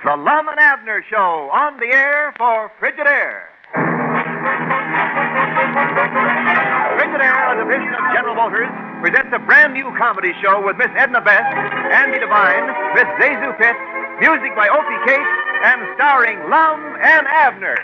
The Lum and Abner Show, on the air for Frigidaire. Frigidaire, a division of General Motors, presents a brand new comedy show with Miss Edna Best, Andy Devine, Miss Zazu Pitt, music by Opie Case, and starring Lum and Abner.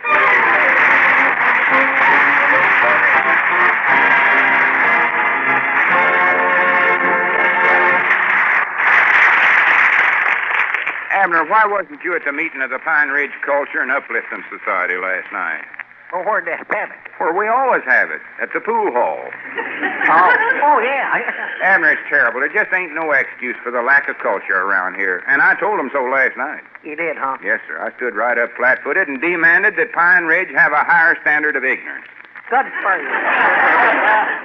Abner, why wasn't you at the meeting of the Pine Ridge Culture and Uplifting Society last night? Oh, where'd they have it? Where we always have it, at the pool hall. Oh, yeah. Abner, it's terrible. There just ain't no excuse for the lack of culture around here. And I told him so last night. You did, huh? Yes, sir. I stood right up flat-footed and demanded that Pine Ridge have a higher standard of ignorance. Good for you.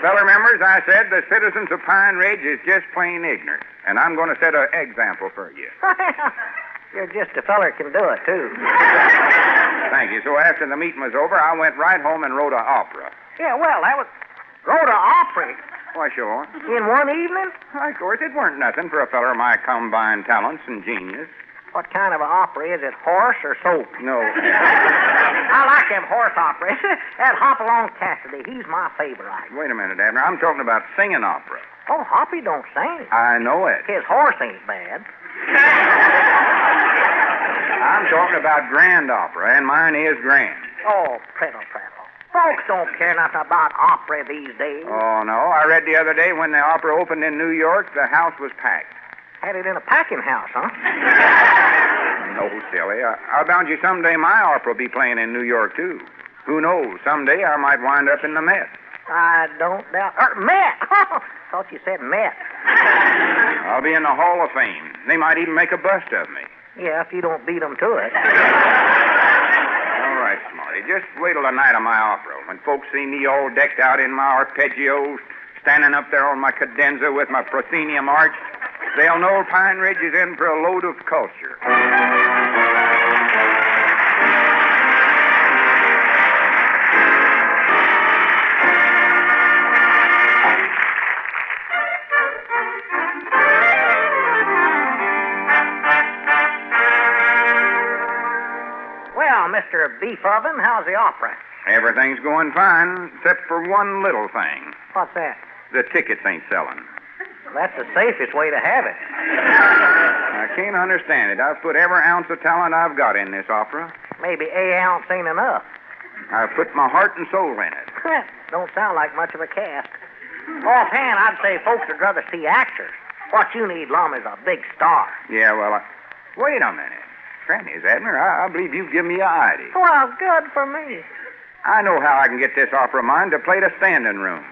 Feller members, I said the citizens of Pine Ridge is just plain ignorant. And I'm going to set an example for you. You're just a feller can do it, too. Thank you. So after the meeting was over, I went right home and wrote an opera. Yeah, well, that was... Wrote an opera Why, sure. in one evening? Why, of course, it weren't nothing for a feller of my combined talents and genius. What kind of an opera is it, horse or soap? No. I like them horse operas. That Hopalong Cassidy, he's my favorite. Wait a minute, Abner. I'm talking about singing opera. Oh, Hoppy don't sing. I know it. His horse ain't bad. I'm talking about grand opera, and mine is grand. Oh, prattle. Folks don't care nothing about opera these days. Oh, no. I read the other day when the opera opened in New York, the house was packed. Had it in a packing house, huh? No, silly. I bound you someday my opera will be playing in New York, too. Who knows? Someday I might wind up in the Met. I don't doubt... Met! Thought you said Met. I'll be in the Hall of Fame. They might even make a bust of me. Yeah, if you don't beat them to it. All right, Smarty. Just wait till the night of my opera. When folks see me all decked out in my arpeggios, standing up there on my cadenza with my proscenium arch, they'll know Pine Ridge is in for a load of culture. Well, Mr. Beef Oven, how's the opera? Everything's going fine, except for one little thing. What's that? The tickets ain't selling. That's the safest way to have it. I can't understand it. I've put every ounce of talent I've got in this opera. Maybe a ounce ain't enough. I've put my heart and soul in it. Don't sound like much of a cast. Offhand, I'd say folks would rather see actors. What you need, Lum, is a big star. Yeah, well, wait a minute. Granny's, Abner, I believe you've given me an idea. Well, good for me. I know how I can get this opera of mine to play the standing room.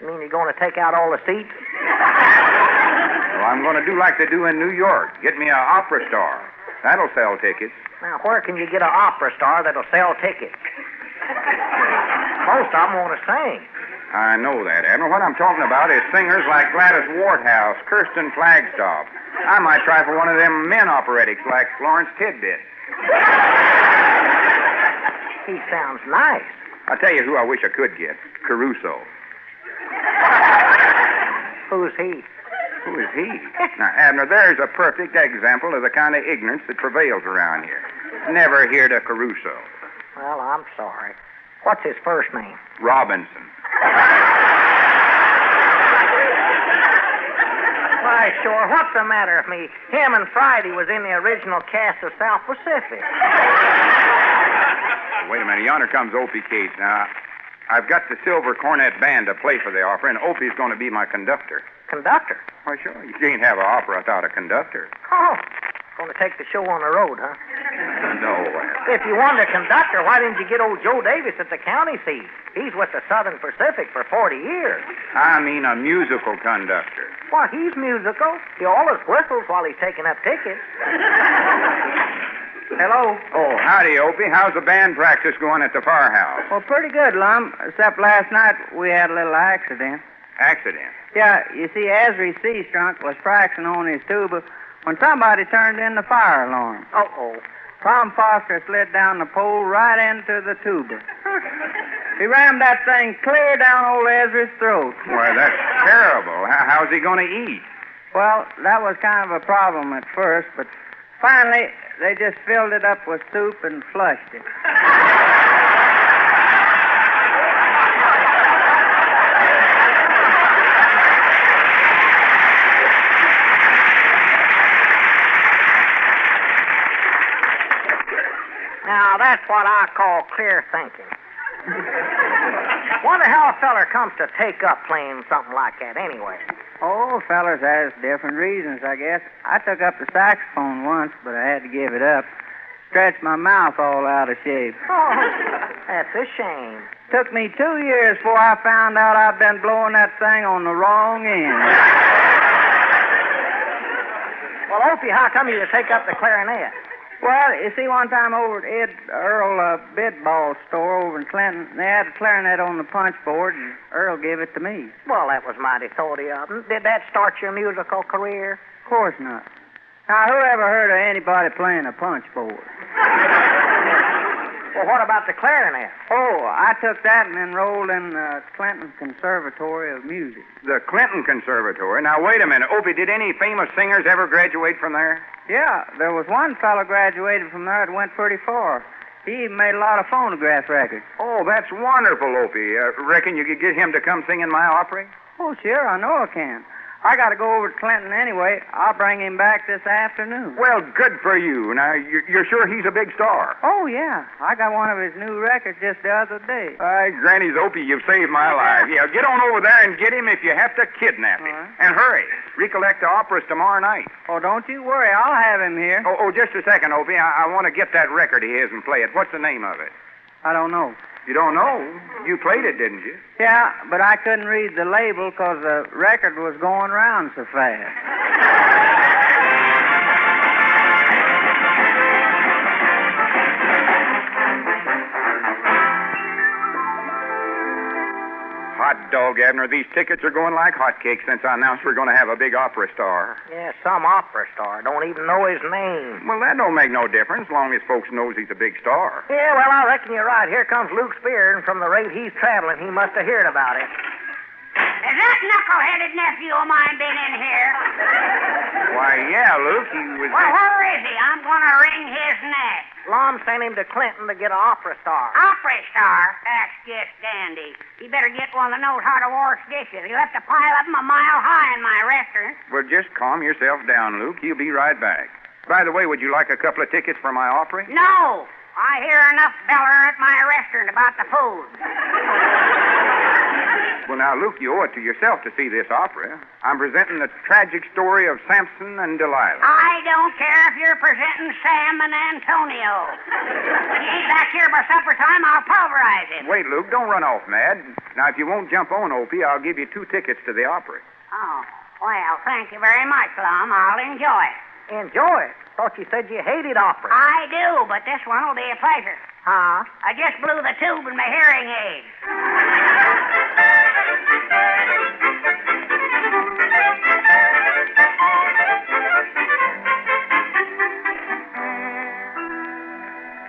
You mean you're going to take out all the seats? Well, I'm going to do like they do in New York. Get me an opera star. That'll sell tickets. Now, where can you get an opera star that'll sell tickets? Most of them want to sing. I know that, Abner. What I'm talking about is singers like Gladys Warthouse, Kirsten Flagstaff. I might try for one of them men operetics like Florence Tidbit. He sounds nice. I'll tell you who I wish I could get. Caruso. Who's he? Who is he? Now, Abner, there's a perfect example of the kind of ignorance that prevails around here. Never heard of Caruso. Well, I'm sorry. What's his first name? Robinson. Why, sure. What's the matter with me? Him and Friday was in the original cast of South Pacific. Wait a minute. Yonder comes Opie Case. Now, I've got the Silver Cornet Band to play for the opera, and Opie's going to be my conductor. Conductor? Why, sure. You can't have an opera without a conductor. Oh, going to take the show on the road, huh? No. If you wanted a conductor, why didn't you get old Joe Davis at the county seat? He's with the Southern Pacific for 40 years. I mean a musical conductor. Why, he's musical. He always whistles while he's taking up tickets. Hello? Oh, howdy, Opie. How's the band practice going at the firehouse? Well, pretty good, Lum, except last night we had a little accident. Accident? Yeah, you see, Ezra Seastrunk was practicing on his tuba when somebody turned in the fire alarm. Uh-oh. Tom Foster slid down the pole right into the tuba. He rammed that thing clear down old Ezra's throat. Why, that's terrible. How's he going to eat? Well, that was kind of a problem at first, but Finally, they just filled it up with soup and flushed it. Now, that's what I call clear thinking. Wonder how a feller comes to take up playing something like that anyway. Oh, fellas has different reasons, I guess. I took up the saxophone once, but I had to give it up. Stretched my mouth all out of shape. Oh, that's a shame. Took me 2 years before I found out I'd been blowing that thing on the wrong end. Well, Opie, how come you to take up the clarinet? Well, you see, one time over at Ed Earl Bidball's store over in Clinton, they had a clarinet on the punch board, and Earl gave it to me. Well, that was mighty thoughtful of him. Did that start your musical career? Of course not. Now, who ever heard of anybody playing a punch board? Well, what about the clarinet? Oh, I took that and enrolled in the Clinton Conservatory of Music. The Clinton Conservatory? Now, wait a minute. Opie, did any famous singers ever graduate from there? Yeah, there was one fellow graduated from there that went pretty far. He even made a lot of phonograph records. Oh, that's wonderful, Opie. Reckon you could get him to come sing in my opera? Oh, sure, I know I can. I got to go over to Clinton anyway. I'll bring him back this afternoon. Well, good for you. Now, you're sure he's a big star? Oh, yeah. I got one of his new records just the other day. Granny's Opie, you've saved my life. Yeah, get on over there and get him if you have to kidnap him. And hurry. Recollect the opera's tomorrow night. Oh, don't you worry. I'll have him here. Oh, just a second, Opie. I want to get that record of his and play it. What's the name of it? I don't know. You don't know? You played it, didn't you? Yeah, but I couldn't read the label because the record was going round so fast. Hot dog, Abner. These tickets are going like hotcakes since I announced we're going to have a big opera star. Yeah, some opera star. Don't even know his name. Well, that don't make no difference, as long as folks knows he's a big star. Yeah, well, I reckon you're right. Here comes Luke Spear, and from the rate he's traveling, he must have heard about it. Has that knuckle-headed nephew of mine been in here? Why, yeah, Luke, he was... Well, where is he? I'm going to wring his neck. Lum sent him to Clinton to get an opera star. Opera star? That's just dandy. He better get one that knows how to wash dishes. He'll have to pile of them a mile high in my restaurant. Well, just calm yourself down, Luke. He'll be right back. By the way, would you like a couple of tickets for my opera? No. I hear enough beller at my restaurant about the food. Well, now, Luke, you owe it to yourself to see this opera. I'm presenting the tragic story of Samson and Delilah. I don't care if you're presenting Sam and Antonio. When he ain't back here by supper time, I'll pulverize him. Wait, Luke, don't run off mad. Now, if you won't jump on, Opie, I'll give you 2 tickets to the opera. Oh, well, thank you very much, Lum. I'll enjoy it. Enjoy it? Thought you said you hated opera. I do, but this one will be a pleasure. Huh? I just blew the tube in my hearing aid.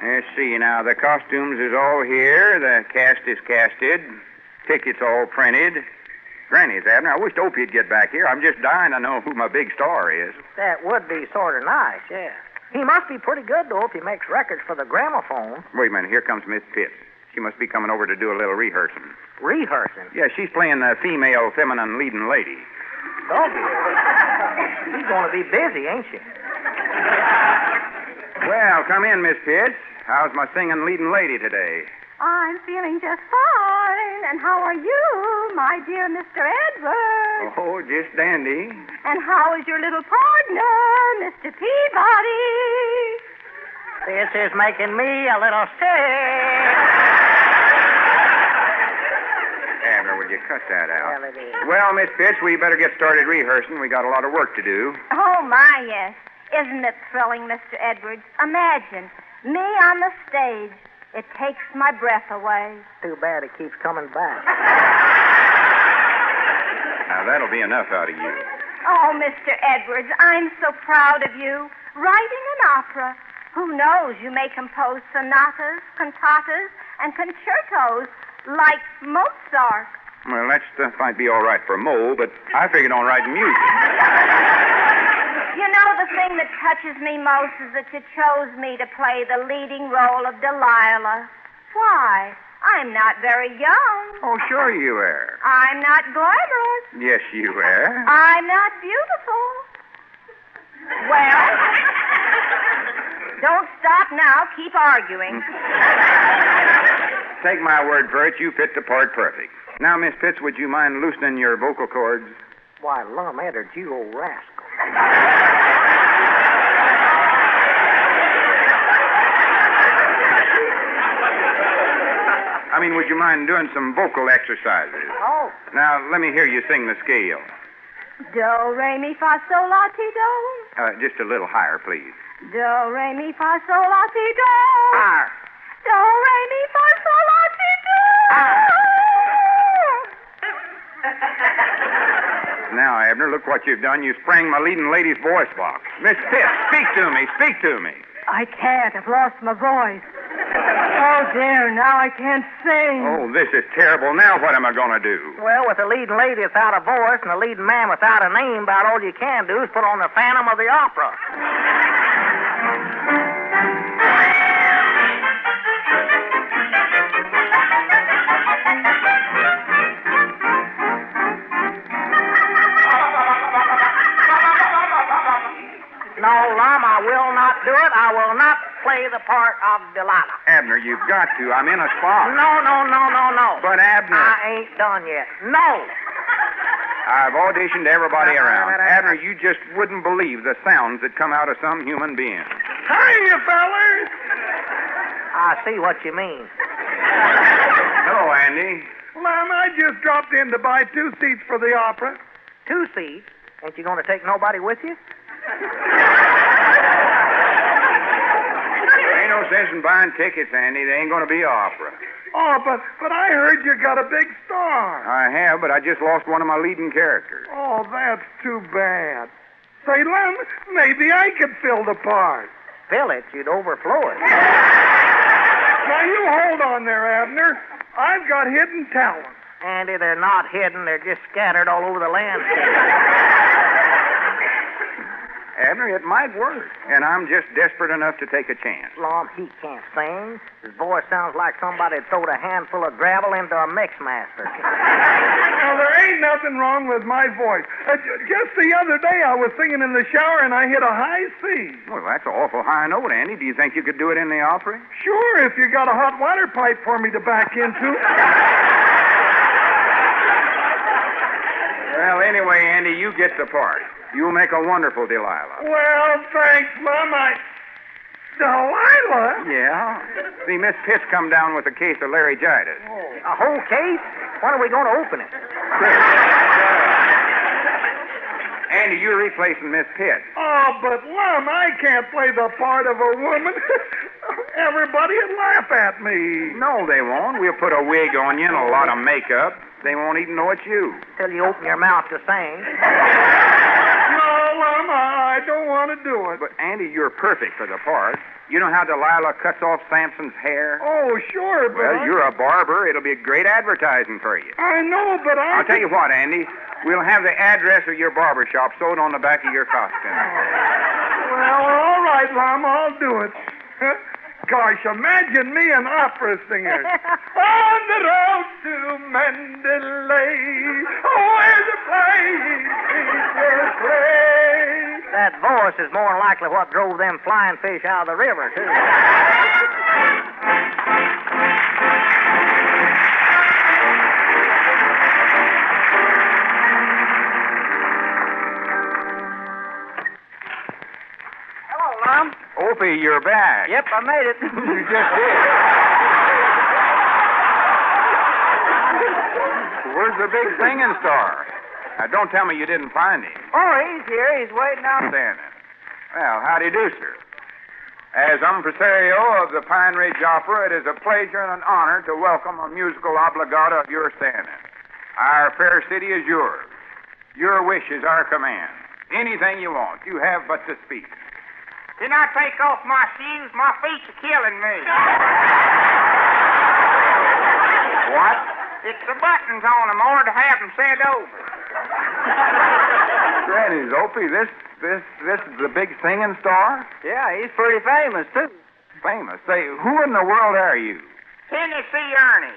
Let's see now. The costumes is all here. The cast is casted. Tickets all printed. Granny's, Abner, I wish Opie'd get back here. I'm just dying to know who my big star is. That would be sort of nice, yeah. He must be pretty good, though, if he makes records for the gramophone. Wait a minute. Here comes Miss Pitts. She must be coming over to do a little rehearsing. Rehearsing? Yeah, she's playing the female, feminine leading lady. Oh, she's going to be busy, ain't she? Well, come in, Miss Pitts. How's my singing leading lady today? I'm feeling just fine. And how are you, my dear Mr. Edwards? Oh, just dandy. And how is your little partner, Mr. Peabody? This is making me a little sick. Abner, would you cut that out? Well, it is. Well, Miss Pitts, we better get started rehearsing. We got a lot of work to do. Oh, my, yes. Isn't it thrilling, Mr. Edwards? Imagine, me on the stage. It takes my breath away. Too bad it keeps coming back. Now, that'll be enough out of you. Oh, Mr. Edwards, I'm so proud of you. Writing an opera. Who knows, you may compose sonatas, cantatas, and concertos like Mozart. Well, that stuff might be all right for Mo, but I figured on writing music. You know, the thing that touches me most is that you chose me to play the leading role of Delilah. Why? I'm not very young. Oh, sure you are. I'm not glamorous. Yes, you are. I'm not beautiful. Well, don't stop now. Keep arguing. Take my word for it, you fit the part perfect. Now, Miss Pitts, would you mind loosening your vocal cords? Why, Lum Edwards, you old rascal. I mean, would you mind doing some vocal exercises? Oh. Now, let me hear you sing the scale. Do, re, mi, fa, sol, la, ti, do. Just a little higher, please. Do, re, mi, fa, sol, la, ti, do. Higher. Do, re, mi, fa, sol, la, ti, do. Now, Abner, look what you've done. You sprang my leading lady's voice box. Miss Pitts, speak to me. Speak to me. I can't. I've lost my voice. Oh, dear. Now I can't sing. Oh, this is terrible. Now what am I going to do? Well, with a leading lady without a voice and a leading man without a name, about all you can do is put on the Phantom of the Opera. No, Lum, I will not do it. I will not play the part of Delilah. Abner, you've got to. I'm in a spot. No. But, Abner... I ain't done yet. No. I've auditioned everybody around. Abner, you just wouldn't believe the sounds that come out of some human being. Hiya, fellers. I see what you mean. Hello, Andy. Lum, I just dropped in to buy 2 seats for the opera. 2 seats? Ain't you going to take nobody with you? There ain't no sense in buying tickets, Andy. They ain't going to be an opera. Oh, but I heard you got a big star. I have, but I just lost one of my leading characters. Oh, that's too bad. Say, Lum, maybe I could fill the part. Fill it, you'd overflow it. Now, you hold on there, Abner. I've got hidden talent. Andy, they're not hidden. They're just scattered all over the landscape. Abner, it might work. And I'm just desperate enough to take a chance. Lum, he can't sing. His voice sounds like somebody had thrown a handful of gravel into a mixmaster. Now, there ain't nothing wrong with my voice. Just the other day, I was singing in the shower, and I hit a high C. Well, that's an awful high note, Andy. Do you think you could do it in the opera? Sure, if you got a hot water pipe for me to back into. Well, anyway, Andy, you get the part. You'll make a wonderful Delilah. Well, thanks, Lum. Delilah? Yeah. See, Miss Pitts come down with a case of laryngitis. A whole case? When are we going to open it? Andy, you're replacing Miss Pitts. Oh, but Lum, I can't play the part of a woman. Everybody would laugh at me. No, they won't. We'll put a wig on you and a lot of makeup. They won't even know it's you. Till you open your mouth to sing. No, Lum, I don't want to do it. But, Andy, you're perfect for the part. You know how Delilah cuts off Samson's hair? Oh, sure, but... Well, you're a barber. It'll be great advertising for you. I know, but I'll tell you what, Andy. We'll have the address of your barber shop sewed on the back of your costume. Well, all right, Lum, I'll do it. Gosh, imagine me an opera singer. On the road to Mandalay, where the players play. That voice is more than likely what drove them flying fish out of the river, too. Hello, Lum. Opie, you're back. Yep, I made it. You just did. Where's the big singing star? Now, don't tell me you didn't find him. Oh, he's here. He's waiting out. Standing. Well, how do you do, sir? As impresario of the Pine Ridge Opera, it is a pleasure and an honor to welcome a musical obligata of your standing. Our fair city is yours. Your wish is our command. Anything you want, you have but to speak. Did I take off my shoes? My feet are killing me. What? It's the buttons on them, or to have them sent over. Granny's Opie, this is the big singing star? Yeah, he's pretty famous, too. Famous. Say, who in the world are you? Tennessee Ernie.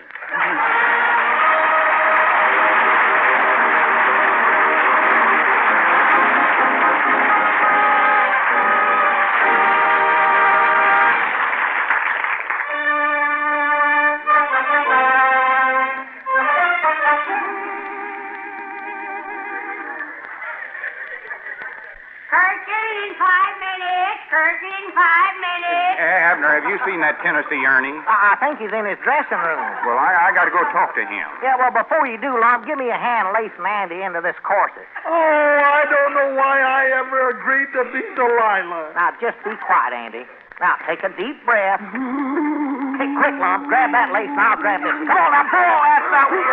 Abner, have you seen that Tennessee Ernie? I think he's in his dressing room. Well, I got to go talk to him. Yeah, well, before you do, Lum, give me a hand lacing Andy into this corset. Oh, I don't know why I ever agreed to be Delilah. Now, just be quiet, Andy. Now, take a deep breath. Hey, quick, Lum, grab that lace and I'll grab this. Come on, now, pull. That's not what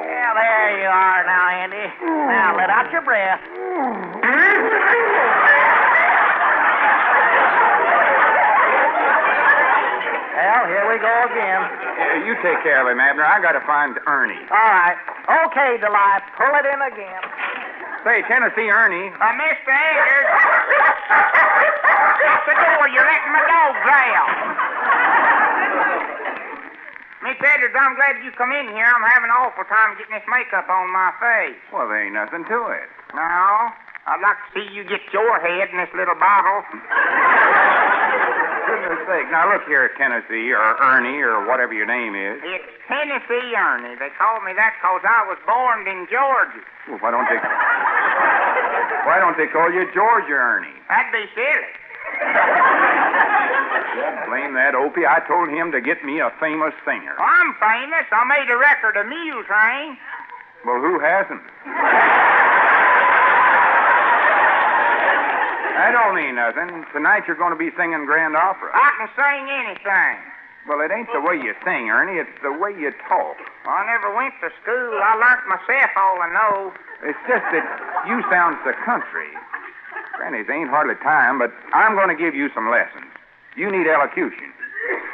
Yeah, there you are now, Andy. Now, let out your breath. Well, here we go again. You take care of him, Abner. I got to find Ernie. All right. Okay, Delilah, pull it in again. Say, Tennessee Ernie. Mr. Eggers. Shut the door. You're letting my dog growl. Miss Edwards, I'm glad you come in here. I'm having an awful time getting this makeup on my face. Well, there ain't nothing to it. No, I'd like to see you get your head in this little bottle. Goodness sake. Now, look here, Tennessee, or Ernie, or whatever your name is. It's Tennessee Ernie. They call me that because I was born in Georgia. Well, why don't they call you Georgia Ernie? That'd be silly. Blame that Opie. I told him to get me a famous singer. Well, I'm famous. I made a record of Mule Train. Well, who hasn't? That don't mean nothing. Tonight you're going to be singing grand opera. I can sing anything. Well, it ain't the way you sing, Ernie. It's the way you talk. Well, I never went to school. I learnt myself all I know. It's just that you sound so country. Granny's ain't hardly time, but I'm going to give you some lessons. You need elocution.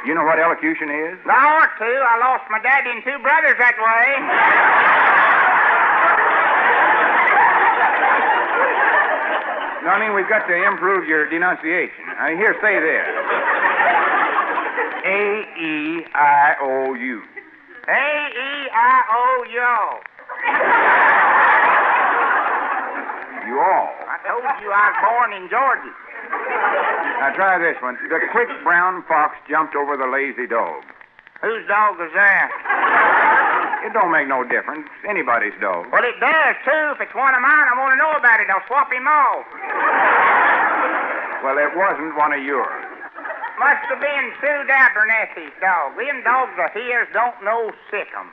You know what elocution is? I ought to. I lost my daddy and two brothers that way. No, I mean, we've got to improve your denunciation. Here, say this. A-E-I-O-U. A-E-I-O-U. You all. I told you I was born in Georgia. Now, try this one. The quick brown fox jumped over the lazy dog. Whose dog is that? It don't make no difference. Anybody's dog. Well, it does, too. If it's one of mine, I want to know about it. I'll swap him off. Well, it wasn't one of yours. Must have been Sue Abernethy's dog. Them dogs of his don't know sick 'em.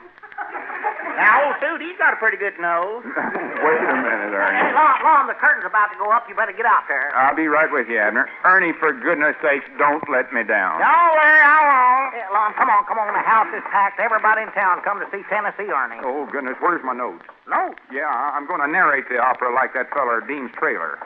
Now, old Sue, he's got a pretty good nose. Wait a minute, Ernie. Hey, Lum, the curtain's about to go up. You better get out there. I'll be right with you, Abner. Ernie, for goodness sakes, don't let me down. Don't worry, I won't. Hey, Lum, come on. The house is packed. Everybody in town come to see Tennessee Ernie. Oh, goodness, where's my notes? No. Yeah, I'm going to narrate the opera like that feller Dean's Trailer.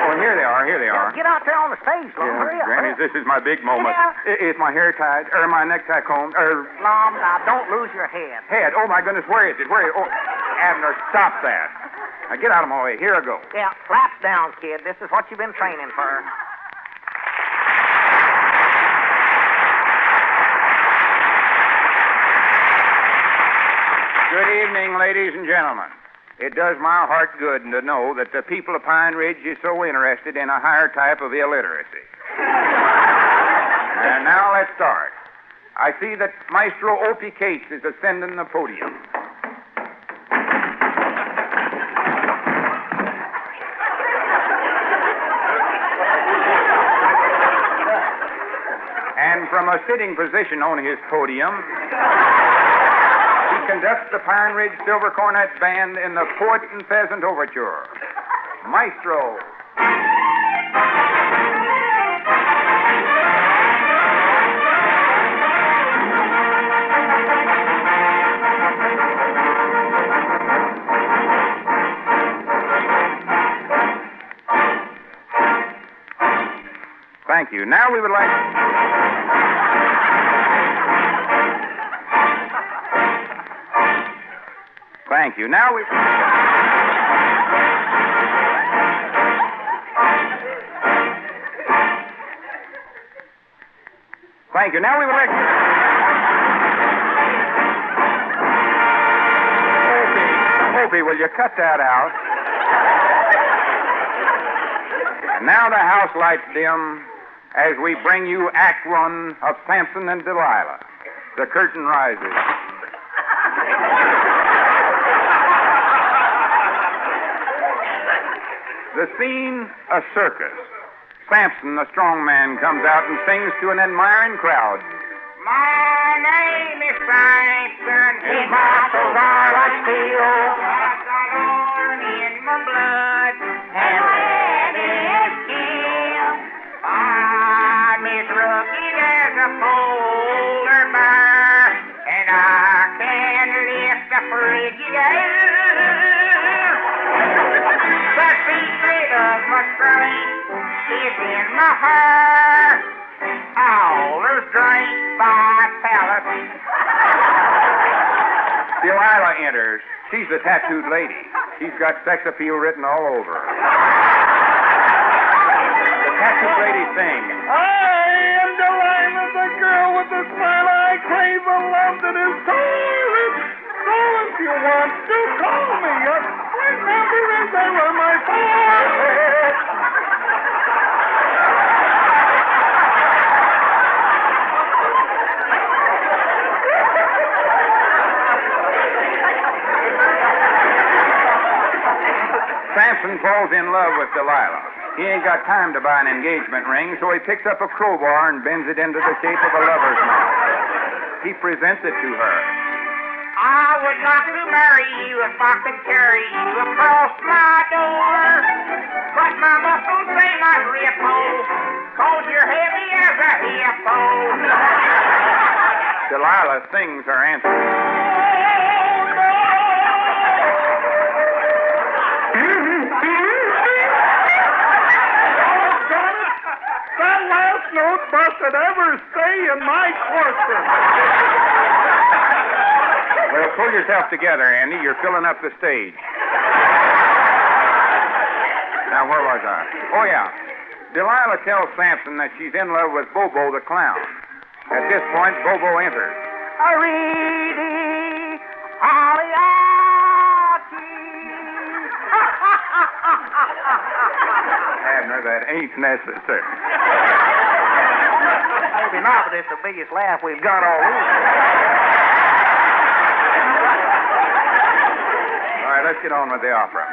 Oh, here they are. Get out there on the stage, Lum. Hurry up. Granny, this is my big moment. Yeah. Is my hair tied, or my necktie combed, or... Lum, now, don't lose your head. Head? Oh, my goodness, where is it? Oh, Abner, stop that. Now, get out of my way. Here I go. Yeah, flaps down, kid. This is what you've been training for. Good evening, ladies and gentlemen. It does my heart good to know that the people of Pine Ridge is so interested in a higher type of illiteracy. And now let's start. I see that Maestro Opie Cates is ascending the podium. And from a sitting position on his podium, he conducts the Pine Ridge Silver Cornet Band in the Poet and Pheasant Overture. Maestro. Thank you. Now we would like... Thank you. Now we... Thank you. Now we will let... Opie, will you cut that out? And now the house lights dim as we bring you Act One of Samson and Delilah. The curtain rises. The scene, a circus. Samson, the strong man, comes out and sings to an admiring crowd. My name is Samson. His muscles are like steel. I've got iron in my blood, and lead is steel. I'm as rugged as a polar bear, and I can lift a Frigidaire. The secret of my strength is in my hair. Howlers drink by pallets. Delilah enters. She's the tattooed lady. She's got sex appeal written all over her. The tattooed lady sings. I am Delilah, the girl with the smile. I crave a love that is torrid. So if you want to call me up, remember as I run my forehead. Samson falls in love with Delilah. He ain't got time to buy an engagement ring, so he picks up a crowbar and bends it into the shape of a lover's mouth. He presents it to her. I would like to marry you if I could carry you across my door. But my muscles, they might ripple, 'cause you're heavy as a hippo. Delilah sings her answer. That last note busted ever stay in my corset. Well, pull yourself together, Andy. You're filling up the stage. Now, where was I? Oh, yeah. Delilah tells Samson that she's in love with Bobo the clown. At this point, Bobo enters. Idee, Abner, that ain't necessary. Maybe not, but it's the biggest laugh we've got all week. All right, let's get on with the opera.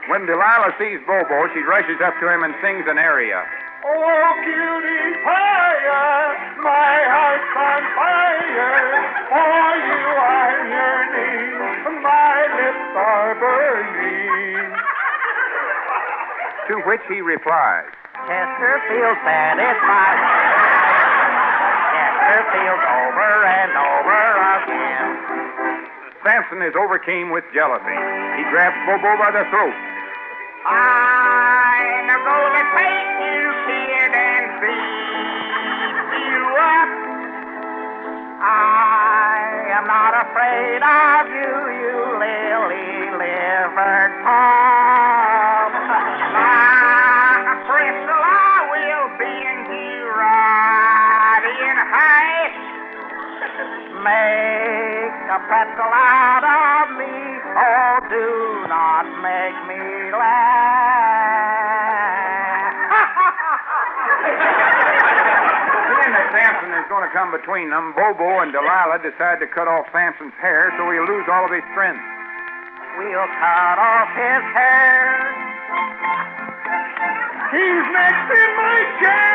When Delilah sees Bobo, she rushes up to him and sings an aria. Oh, cutie pie, my heart's on fire. For you I'm yearning, my lips are burning. To which he replies, Chesterfield's satisfied. Chesterfield's over and over again. Samson is overcome with jealousy. He grabs Bobo by the throat. I'm gonna take you, kid, and beat you up. I am not afraid of you, you lily-livered Tom. My crystal, I will bend you right in half. Make a pretzel out of me, oh, do not make me laugh. Seeing that Samson is going to come between them, Bobo and Delilah decide to cut off Samson's hair so he'll lose all of his strength. We'll cut off his hair. He's next in my chair.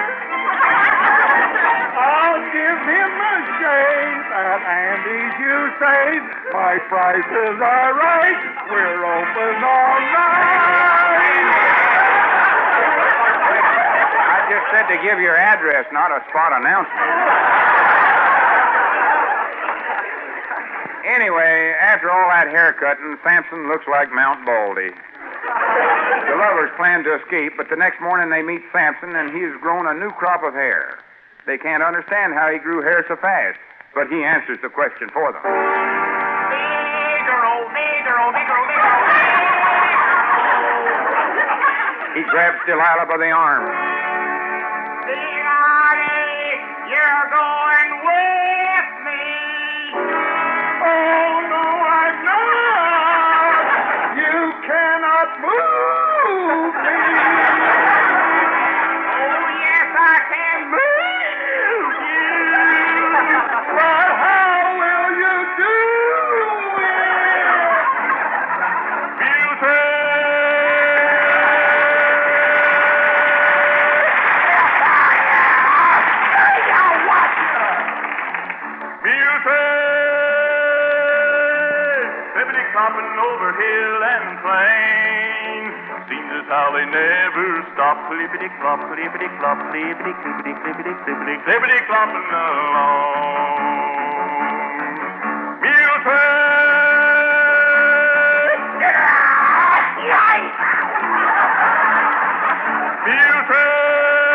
I'll give him a shave at Andy's, you say. My prices are right. We're open all night. I just said to give your address, not a spot announcement. Anyway, after all that haircutting, Samson looks like Mount Baldy. The lovers plan to escape, but the next morning they meet Samson, and he has grown a new crop of hair. They can't understand how he grew hair so fast, but he answers the question for them. Negro, Negro, Negro. He grabs Delilah by the arm. Delilah, you're going with me. Oh, no, I'm not. You cannot move me. Oh, yes, I can move you. But how will you do it? Clopping over hill and plain. Seems as how they never stop. Clippity clop, clippity clop, clippity clippity clippity clippity clippity clopping along. Mule train. Mule train.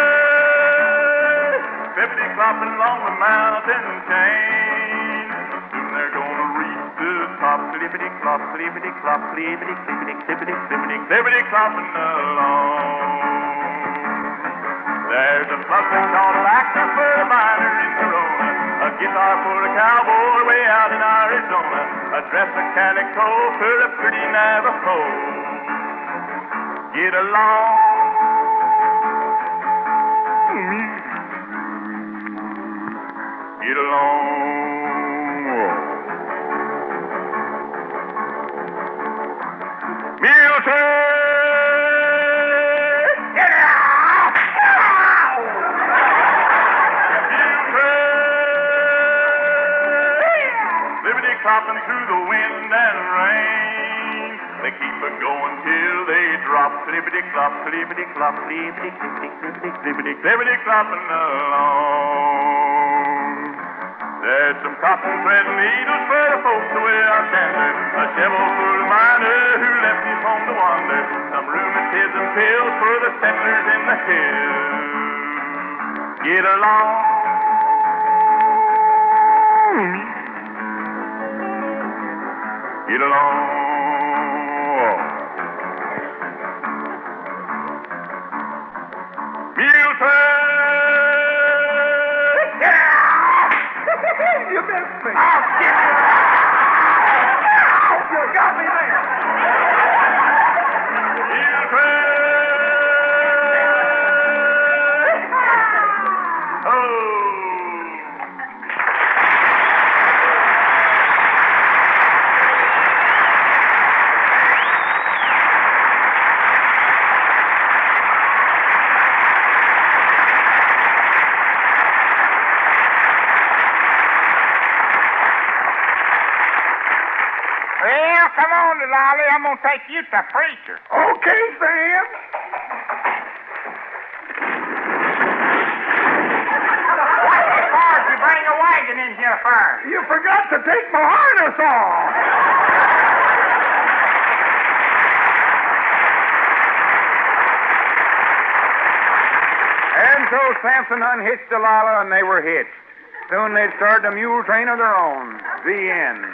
Clippity clopping along the mountain chain. Soon they're gonna reach the top. Clippity clop, clippity clop, clippity clippity clippity clippity clippity clopping along. There's a bustling called actor for a miner in Corona, a guitar for a cowboy way out in Arizona, a dress of calico for a pretty Navajo. Get along. Get along. Mule train! Get out! Mule train! Libbity-clopping through the wind and rain. They keep it going till they drop. Clippity-clop, clippity-clop, clippity-clippity, clippity-clippity-clopping along. There's some cotton thread needles for the folks who wear our standard, a shovel for the miner who left his home to wander, some rheumatism pills for the settlers in the hills. Get along. Get along. Mule train. You missed me. Oh, shit! You got me there. Mule train. Oh. Well, come on, Delilah. I'm going to take you to the preacher. Okay, Sam. What's as far as you bring a wagon in here first? You forgot to take my harness off. And so Samson unhitched Delilah, and they were hitched. Soon they'd start a mule train of their own. The end.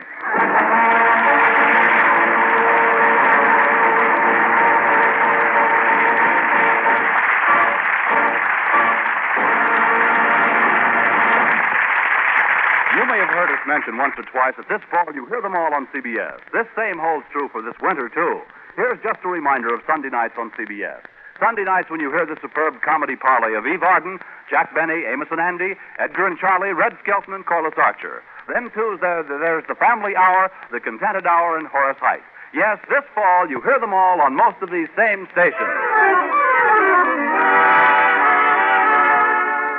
You may have heard us mention once or twice that this fall you hear them all on CBS. This same holds true for this winter, too. Here's just a reminder of Sunday nights on CBS. Sunday nights when you hear the superb comedy parlay of Eve Arden, Jack Benny, Amos and Andy, Edgar and Charlie, Red Skelton, and Corliss Archer. Then, too, there's the Family Hour, the Contented Hour, and Horace Height. Yes, this fall you hear them all on most of these same stations.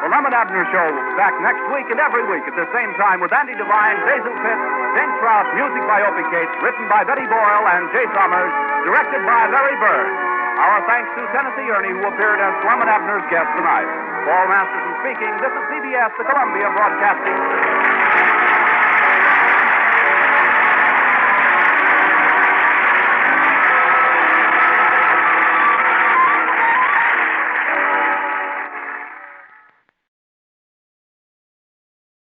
The Lum and Abner Show will be back next week and every week at the same time with Andy Devine, Basil Pitt, James Trout, music by Opie Cates, written by Betty Boyle and Jay Summers, directed by Larry Bird. Our thanks to Tennessee Ernie, who appeared as Lum and Abner's guest tonight. Paul Masterson speaking. This is CBS, the Columbia Broadcasting System.